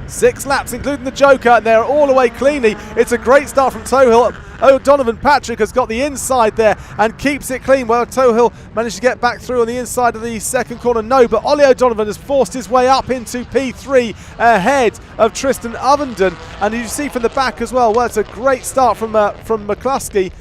6 laps, including the Joker, and they're all away cleanly. It's a great start from Tohill. O'Donovan Patrick has got the inside there and keeps it clean. Well, Tohill managed to get back through on the inside of the second corner. No, but Ollie O'Donovan has forced his way up into P3 ahead of Tristan Ovenden. And you see from the back as well, it's a great start from McCluskey,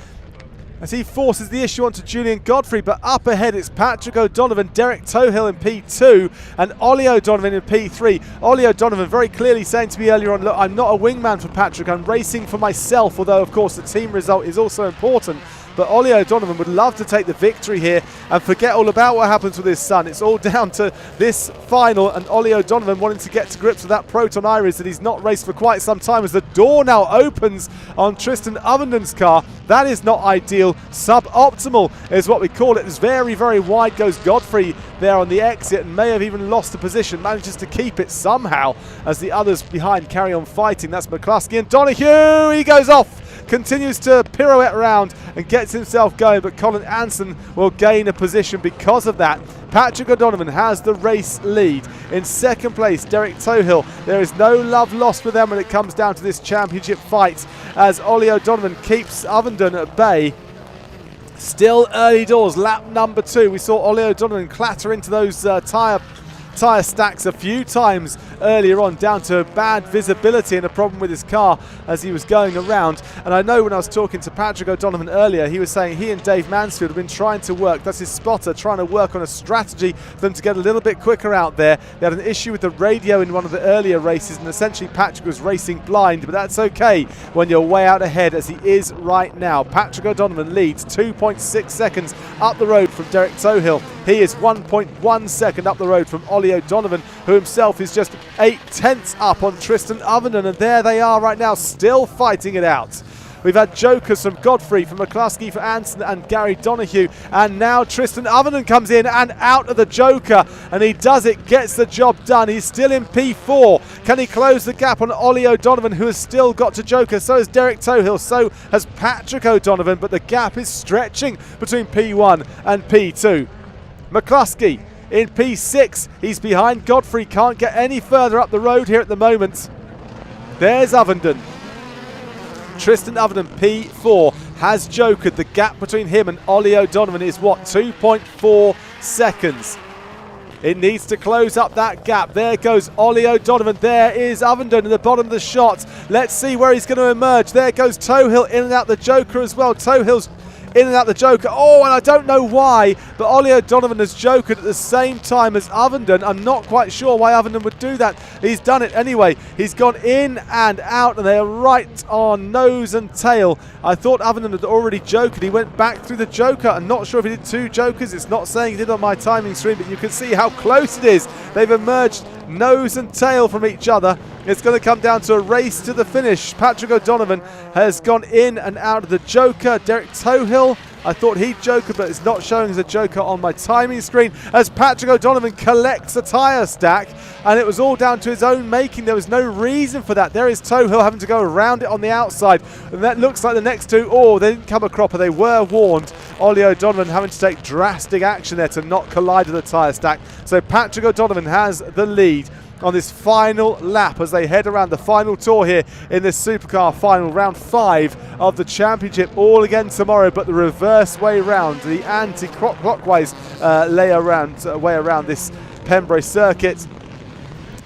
as he forces the issue onto Julian Godfrey, but up ahead it's Patrick O'Donovan, Derek Tohill in P2 and Ollie O'Donovan in P3. Ollie O'Donovan very clearly saying to me earlier on, look, I'm not a wingman for Patrick, I'm racing for myself, although of course the team result is also important. But Ollie O'Donovan would love to take the victory here and forget all about what happens with his son. It's all down to this final, and Ollie O'Donovan wanting to get to grips with that Proton Iris that he's not raced for quite some time, as the door now opens on Tristan Ovenden's car. That is not ideal. Suboptimal is what we call it. It's very, very wide goes Godfrey there on the exit and may have even lost the position. Manages to keep it somehow as the others behind carry on fighting. That's McCluskey and Donoghue. He goes off. Continues to pirouette around and gets himself going, but Colin Anson will gain a position because of that. Patrick O'Donovan has the race lead. In second place, Derek Tohill. There is no love lost for them when it comes down to this championship fight, as Ollie O'Donovan keeps Ovenden at bay. Still early doors, lap number 2. We saw Ollie O'Donovan clatter into those tyre stacks a few times earlier on, down to bad visibility and a problem with his car as he was going around. And I know when I was talking to Patrick O'Donovan earlier, he was saying he and Dave Mansfield have been trying to work, that's his spotter, trying to work on a strategy for them to get a little bit quicker out there. They had an issue with the radio in one of the earlier races, and essentially Patrick was racing blind, but that's okay when you're way out ahead, as he is right now. Patrick O'Donovan leads 2.6 seconds up the road from Derek Tohill. He is 1.1 second up the road from Ollie O'Donovan, who himself is just 0.8 up on Tristan Ovenden, and there they are right now, still fighting it out. We've had jokers from Godfrey, from McCluskey, for Anson and Gary Donoghue, and now Tristan Ovenden comes in and out of the joker, and he does it, gets the job done. He's still in P4. Can he close the gap on Ollie O'Donovan, who has still got to joker? So has Derek Tohill, so has Patrick O'Donovan, but the gap is stretching between P1 and P2. McCluskey in P6, he's behind Godfrey, can't get any further up the road here at the moment. There's Ovenden. Tristan Ovenden, P4, has jokered. The gap between him and Ollie O'Donovan is what, 2.4 seconds. It needs to close up that gap. There goes Ollie O'Donovan. There is Ovenden in the bottom of the shot. Let's see where he's going to emerge. There goes Tohill in and out the joker as well. Tohill's in and out the joker. Oh, and I don't know why, but Ollie O'Donovan has jokered at the same time as Ovenden. I'm not quite sure why Ovenden would do that. He's done it anyway. He's gone in and out, and they are right on nose and tail. I thought Ovenden had already jokered. He went back through the joker. I'm not sure if he did 2 jokers. It's not saying he did on my timing screen, but you can see how close it is. They've emerged nose and tail from each other. It's going to come down to a race to the finish. Patrick O'Donovan has gone in and out of the joker. Derek Tohill, I thought he'd joker, but it's not showing as a joker on my timing screen, as Patrick O'Donovan collects a tyre stack, and it was all down to his own making. There was no reason for that. There is Tohill having to go around it on the outside, and that looks like the next 2, they didn't come a cropper. They were warned. Ollie O'Donovan having to take drastic action there to not collide with the tyre stack. So Patrick O'Donovan has the lead on this final lap as they head around the final tour here in this Supercar final, round 5 of the championship. All again tomorrow, but the reverse way round, the anti-clockwise way around this Pembrey circuit.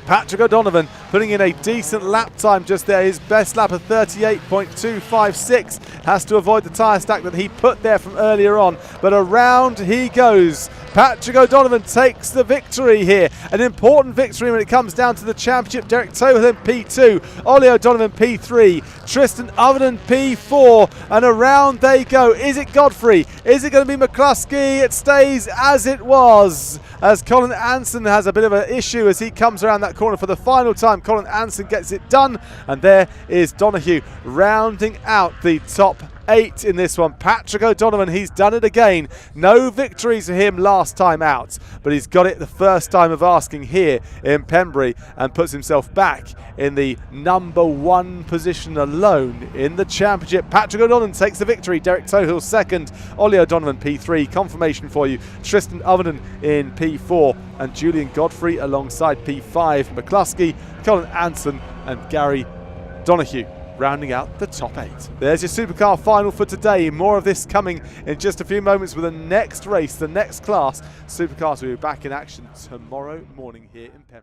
Patrick O'Donovan putting in a decent lap time just there. His best lap of 38.256. Has to avoid the tyre stack that he put there from earlier on. But around he goes. Patrick O'Donovan takes the victory here. An important victory when it comes down to the championship. Derek Tohill in P2. Ollie O'Donovan P3. Tristan Ovenden P4. And around they go. Is it Godfrey? Is it going to be McCluskey? It stays as it was, as Colin Anson has a bit of an issue as he comes around that corner for the final time. Colin Anson gets it done, and there is Donoghue rounding out the top 8 in this one. Patrick O'Donovan, he's done it again. No victories for him last time out, but he's got it the first time of asking here in Pembrey and puts himself back in the number 1 position alone in the championship. Patrick O'Donovan takes the victory. Derek Tohill second. Ollie O'Donovan P3. Confirmation for you. Tristan Overton in P4 and Julian Godfrey alongside P5. McCluskey, Colin Anson and Gary Donahue rounding out the top 8. There's your Supercar final for today. More of this coming in just a few moments with the next race, the next class. Supercars will be back in action tomorrow morning here in Pembrey.